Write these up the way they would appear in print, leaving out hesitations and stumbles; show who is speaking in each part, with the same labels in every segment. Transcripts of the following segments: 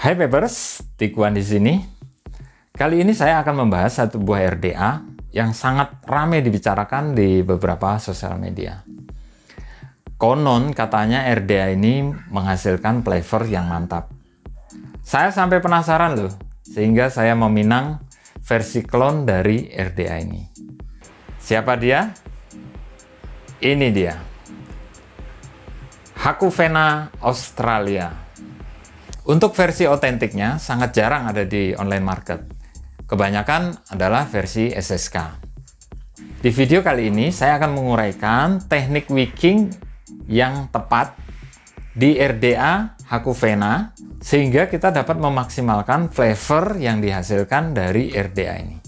Speaker 1: Hai Papers, Tikuan di sini. Kali ini saya akan membahas satu buah RDA yang sangat ramai dibicarakan di beberapa sosial media. Konon katanya RDA ini menghasilkan flavor yang mantap. Saya sampai penasaran loh, sehingga saya meminang versi klon dari RDA ini. Siapa dia? Ini dia. Hakufena Australia. Untuk versi otentiknya sangat jarang ada di online market. Kebanyakan adalah versi SSK. Di video kali ini saya akan menguraikan teknik wicking yang tepat di RDA Hakufena sehingga kita dapat memaksimalkan flavor yang dihasilkan dari RDA ini.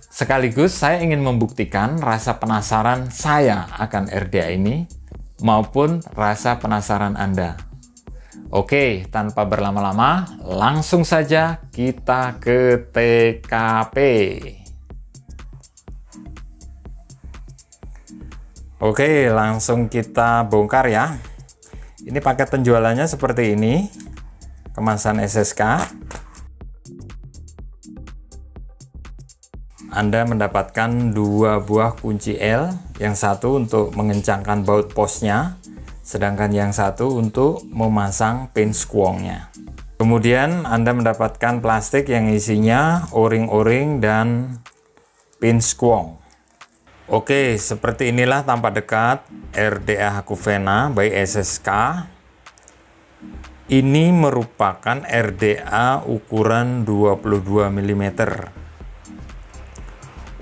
Speaker 1: Sekaligus saya ingin membuktikan rasa penasaran saya akan RDA ini maupun rasa penasaran Anda. Oke, tanpa berlama-lama, langsung saja kita ke TKP. Oke, langsung kita bongkar ya. Ini paket penjualannya seperti ini. Kemasan SSK. Anda mendapatkan dua buah kunci L, yang satu untuk mengencangkan baut posnya, sedangkan yang satu untuk memasang pin squongnya. Kemudian Anda mendapatkan plastik yang isinya o-ring dan pin squong. Oke, seperti inilah tampak dekat RDA Hakufena by SSK. Ini merupakan RDA ukuran 22 mm.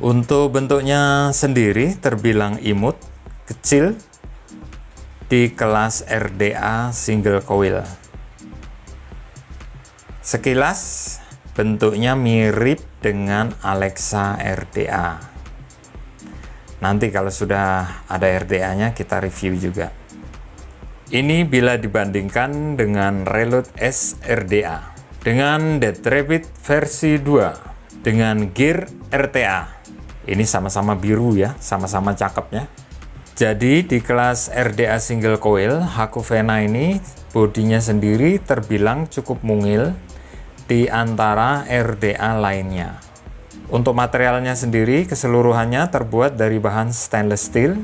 Speaker 1: Untuk bentuknya sendiri terbilang imut, kecil, di kelas RDA single coil. Sekilas bentuknya mirip dengan Alexa RDA. Nanti kalau sudah ada RDA-nya kita review juga. Ini bila dibandingkan dengan Reload S RDA, dengan Dead Rabbit versi 2, dengan Gear RTA. Ini sama-sama biru ya, sama-sama cakepnya. Jadi di kelas RDA single coil, Hakufena ini bodinya sendiri terbilang cukup mungil di antara RDA lainnya. Untuk materialnya sendiri keseluruhannya terbuat dari bahan stainless steel.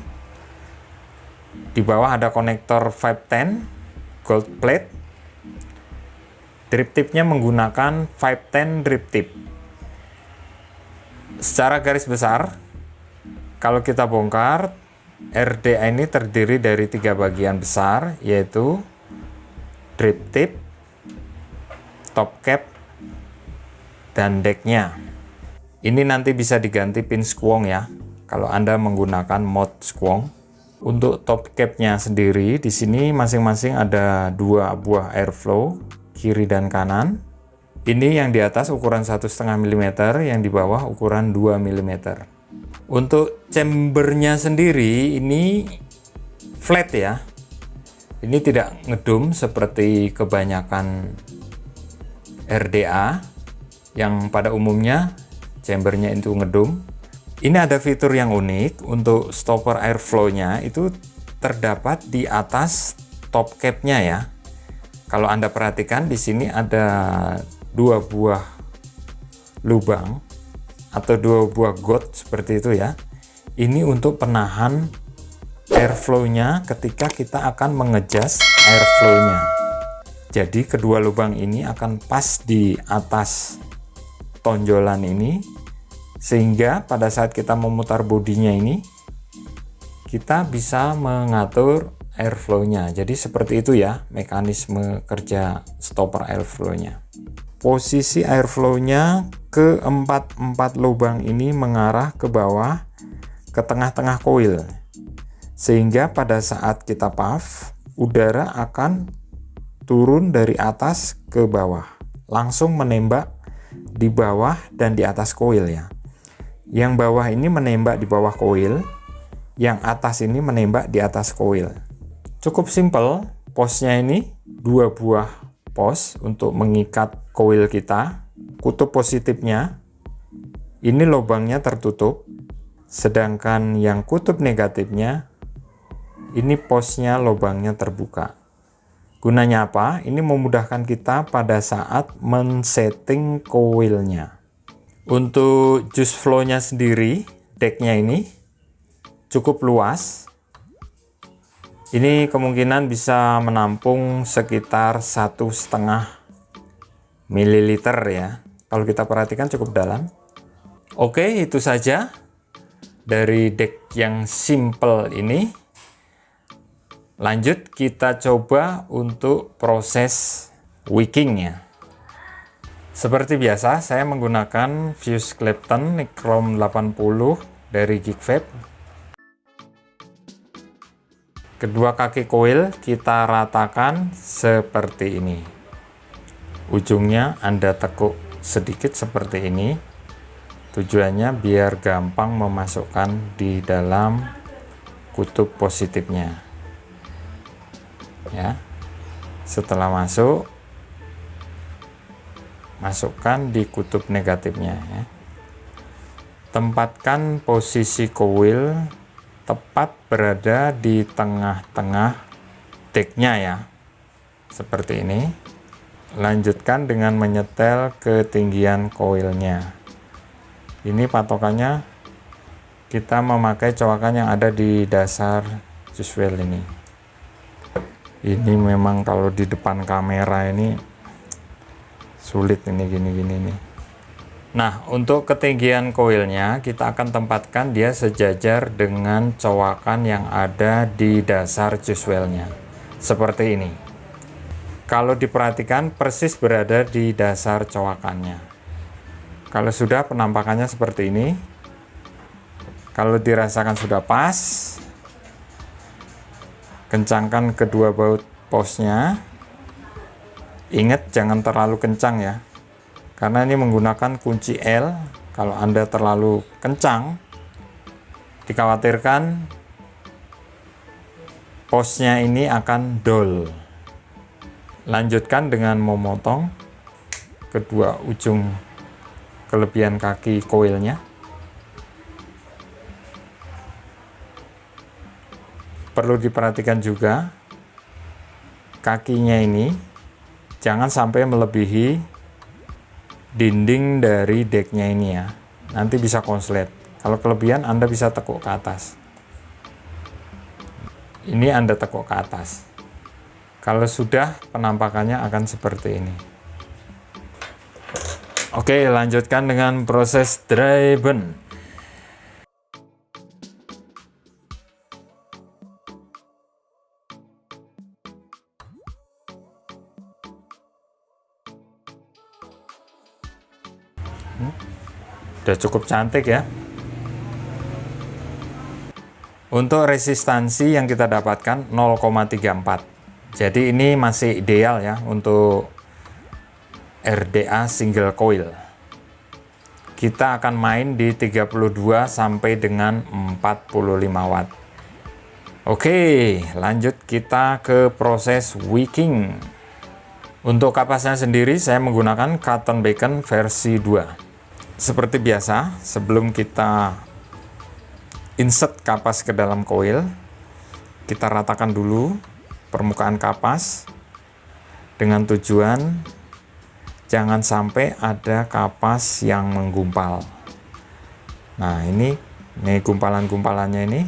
Speaker 1: Di bawah ada konektor 510 gold plate. Drip tipnya menggunakan 510 drip tip. Secara garis besar, kalau kita bongkar, RDA ini terdiri dari 3 bagian besar, yaitu drip tip, top cap, dan decknya. Ini nanti bisa diganti pin squong ya, kalau Anda menggunakan mod squong. Untuk top capnya sendiri, di sini masing-masing ada 2 buah airflow, kiri dan kanan. Ini yang di atas ukuran 1,5 mm, yang di bawah ukuran 2 mm. Untuk chambernya sendiri ini flat ya. Ini tidak ngedum seperti kebanyakan RDA yang pada umumnya chambernya itu ngedum. Ini ada fitur yang unik untuk stopper airflow-nya itu terdapat di atas top cap-nya ya. Kalau Anda perhatikan di sini ada 2 buah lubang atau 2 buah got seperti itu ya. Ini untuk penahan airflow-nya ketika kita akan mengejas airflow-nya. Jadi kedua lubang ini akan pas di atas tonjolan ini, sehingga pada saat kita memutar bodinya ini kita bisa mengatur airflow-nya. Jadi seperti itu ya mekanisme kerja stopper airflow-nya. Posisi airflow-nya ke 4 lubang ini mengarah ke bawah ke tengah-tengah coil, sehingga pada saat kita puff udara akan turun dari atas ke bawah, langsung menembak di bawah dan di atas coil ya. Yang bawah ini menembak di bawah coil, yang atas ini menembak di atas coil. Cukup simple, posnya ini 2 buah pos untuk mengikat coil kita. Kutub positifnya ini lubangnya tertutup, sedangkan yang kutub negatifnya ini posnya lubangnya terbuka. Gunanya apa? Ini memudahkan kita pada saat men-setting coilnya. Untuk juice flow-nya sendiri, decknya ini cukup luas. Ini kemungkinan bisa menampung sekitar 1,5 mililiter ya. Kalau kita perhatikan cukup dalam. Oke, itu saja dari deck yang simple ini. Lanjut kita coba untuk proses wicking-nya. Seperti biasa, saya menggunakan fuse Clapton Nichrome 80 dari Geekvape. Kedua kaki coil kita ratakan seperti ini. Ujungnya Anda tekuk sedikit seperti ini. Tujuannya biar gampang memasukkan di dalam kutub positifnya. Ya, setelah masukkan di kutub negatifnya ya. Tempatkan posisi coil tepat berada di tengah-tengah decknya ya, seperti ini. Lanjutkan dengan menyetel ketinggian coilnya. Ini patokannya kita memakai cowakan yang ada di dasar juice well ini. Ini memang kalau di depan kamera ini sulit ini gini nih. Nah, untuk ketinggian coilnya kita akan tempatkan dia sejajar dengan cowakan yang ada di dasar juice well-nya. Seperti ini. Kalau diperhatikan persis berada di dasar cowakannya. Kalau sudah penampakannya seperti ini. Kalau dirasakan sudah pas, kencangkan kedua baut posnya. Ingat jangan terlalu kencang ya, karena ini menggunakan kunci L. Kalau Anda terlalu kencang, dikhawatirkan posnya ini akan dol. Lanjutkan dengan memotong kedua ujung kelebihan kaki coilnya. Perlu diperhatikan juga kakinya ini jangan sampai melebihi dinding dari decknya ini ya. Nanti bisa konslet. Kalau kelebihan Anda bisa tekuk ke atas. Ini Anda tekuk ke atas. Kalau sudah, penampakannya akan seperti ini. Oke, lanjutkan dengan proses dry burn. Udah cukup cantik ya. Untuk resistansi yang kita dapatkan 0,34. Jadi ini masih ideal ya untuk RDA single coil. Kita akan main di 32 sampai dengan 45 watt. Oke, lanjut kita ke proses wicking. Untuk kapasnya sendiri saya menggunakan Cotton Bacon versi 2. Seperti biasa, sebelum kita insert kapas ke dalam coil, kita ratakan dulu permukaan kapas dengan tujuan jangan sampai ada kapas yang menggumpal. Nah, ini gumpalan-gumpalannya ini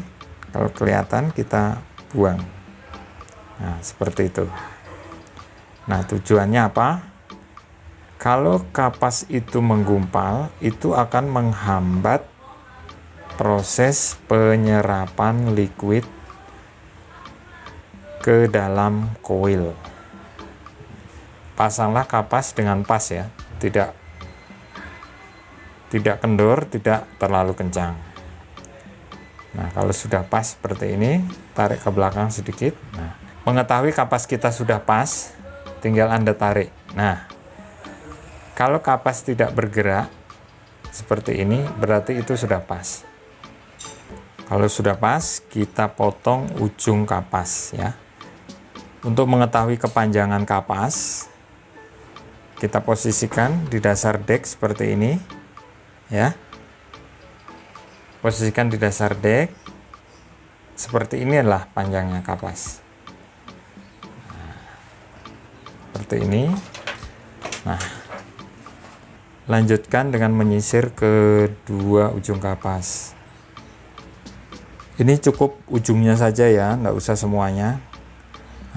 Speaker 1: kalau kelihatan kita buang. Nah, seperti itu. Nah, tujuannya apa? Kalau kapas itu menggumpal, itu akan menghambat proses penyerapan liquid ke dalam coil. Pasanglah kapas dengan pas ya, tidak kendor, tidak terlalu kencang. Nah, kalau sudah pas seperti ini, tarik ke belakang sedikit. Nah, mengetahui kapas kita sudah pas, tinggal Anda tarik. Nah, kalau kapas tidak bergerak seperti ini, berarti itu sudah pas. Kalau sudah pas, kita potong ujung kapas ya. Untuk mengetahui kepanjangan kapas, kita posisikan di dasar deck seperti ini ya. Posisikan di dasar deck seperti ini adalah panjangnya kapas. seperti ini. Nah, lanjutkan dengan menyisir kedua ujung kapas. Ini cukup ujungnya saja ya, nggak usah semuanya.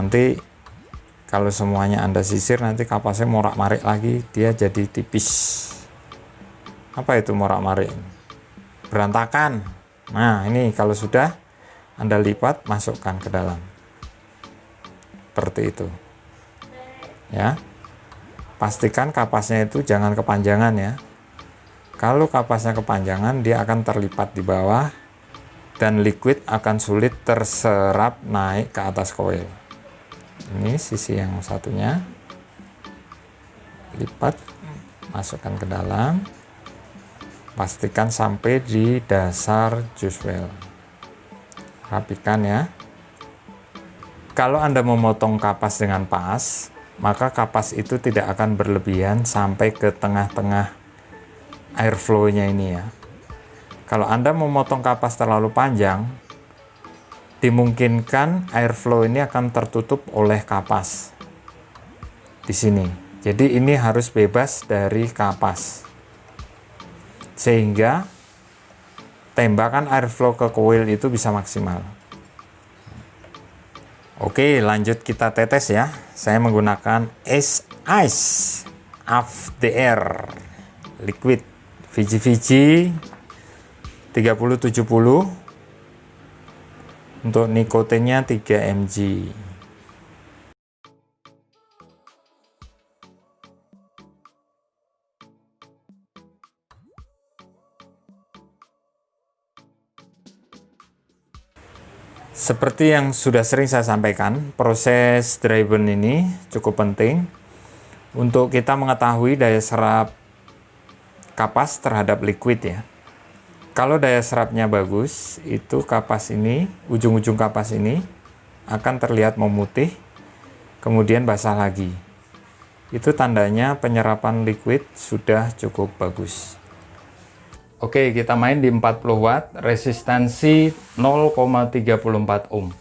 Speaker 1: Nanti kalau semuanya Anda sisir, nanti kapasnya morak-marik lagi, dia jadi tipis. Apa itu morak-marik? Berantakan. Nah, ini kalau sudah Anda lipat, masukkan ke dalam. Seperti itu. Ya. Pastikan kapasnya itu jangan kepanjangan ya. Kalau kapasnya kepanjangan, dia akan terlipat di bawah dan liquid akan sulit terserap naik ke atas koil. Ini sisi yang satunya. Lipat, masukkan ke dalam. Pastikan sampai di dasar juice well. Rapikan ya. Kalau Anda memotong kapas dengan pas, maka kapas itu tidak akan berlebihan sampai ke tengah-tengah airflow-nya ini ya. Kalau Anda memotong kapas terlalu panjang, dimungkinkan airflow ini akan tertutup oleh kapas di sini. Jadi ini harus bebas dari kapas, sehingga tembakan airflow ke coil itu bisa maksimal. Oke, lanjut kita tetes ya. Saya menggunakan ice of the air liquid VG 3070 untuk nikotinnya 3 mg. Seperti yang sudah sering saya sampaikan, proses dry burn ini cukup penting untuk kita mengetahui daya serap kapas terhadap liquid ya. Kalau daya serapnya bagus, itu kapas ini, ujung-ujung kapas ini akan terlihat memutih, kemudian basah lagi. Itu tandanya penyerapan liquid sudah cukup bagus. Oke, kita main di 40 watt, resistansi 0,34 ohm.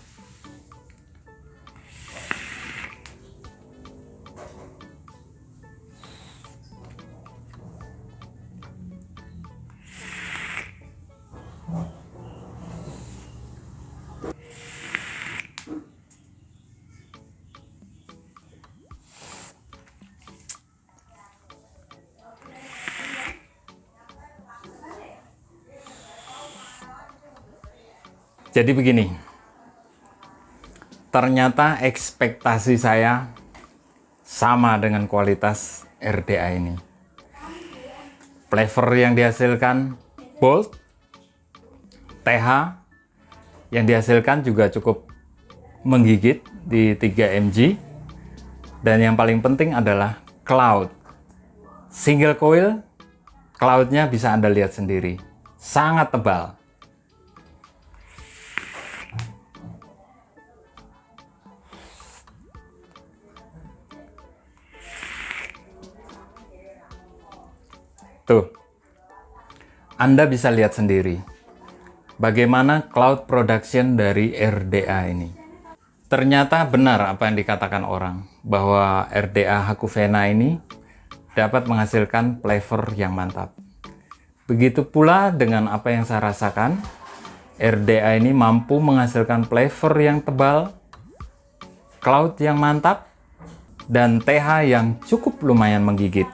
Speaker 1: Jadi begini, ternyata ekspektasi saya sama dengan kualitas RDA ini. Flavor yang dihasilkan bold, TH yang dihasilkan juga cukup menggigit di 3 mg, dan yang paling penting adalah cloud. Single coil, cloudnya bisa Anda lihat sendiri, sangat tebal. Tuh, Anda bisa lihat sendiri bagaimana cloud production dari RDA ini. Ternyata benar apa yang dikatakan orang, bahwa RDA Hakuvena ini dapat menghasilkan flavor yang mantap. Begitu pula dengan apa yang saya rasakan, RDA ini mampu menghasilkan flavor yang tebal, cloud yang mantap, dan TH yang cukup lumayan menggigit.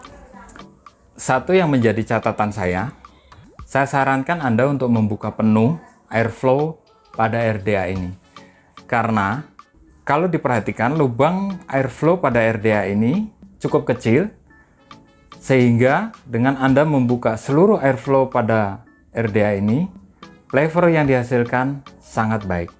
Speaker 1: Satu yang menjadi catatan saya sarankan Anda untuk membuka penuh airflow pada RDA ini. Karena kalau diperhatikan, lubang airflow pada RDA ini cukup kecil, sehingga dengan Anda membuka seluruh airflow pada RDA ini, flavor yang dihasilkan sangat baik.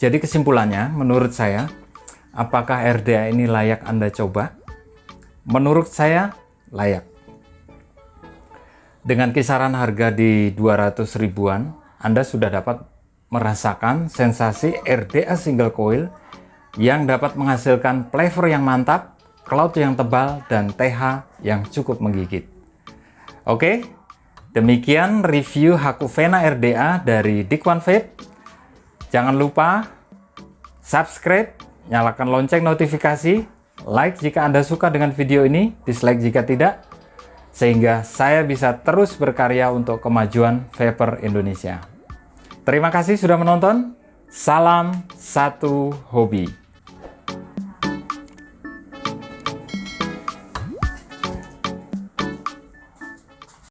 Speaker 1: Jadi kesimpulannya, menurut saya, apakah RDA ini layak Anda coba? Menurut saya, layak. Dengan kisaran harga di 200 ribuan, Anda sudah dapat merasakan sensasi RDA single coil yang dapat menghasilkan flavor yang mantap, cloud yang tebal, dan TH yang cukup menggigit. Oke, Demikian review Hakuvena RDA dari Dikwan Vape. Jangan lupa subscribe, nyalakan lonceng notifikasi, like jika Anda suka dengan video ini, dislike jika tidak, sehingga saya bisa terus berkarya untuk kemajuan vapor Indonesia. Terima kasih sudah menonton. Salam satu hobi.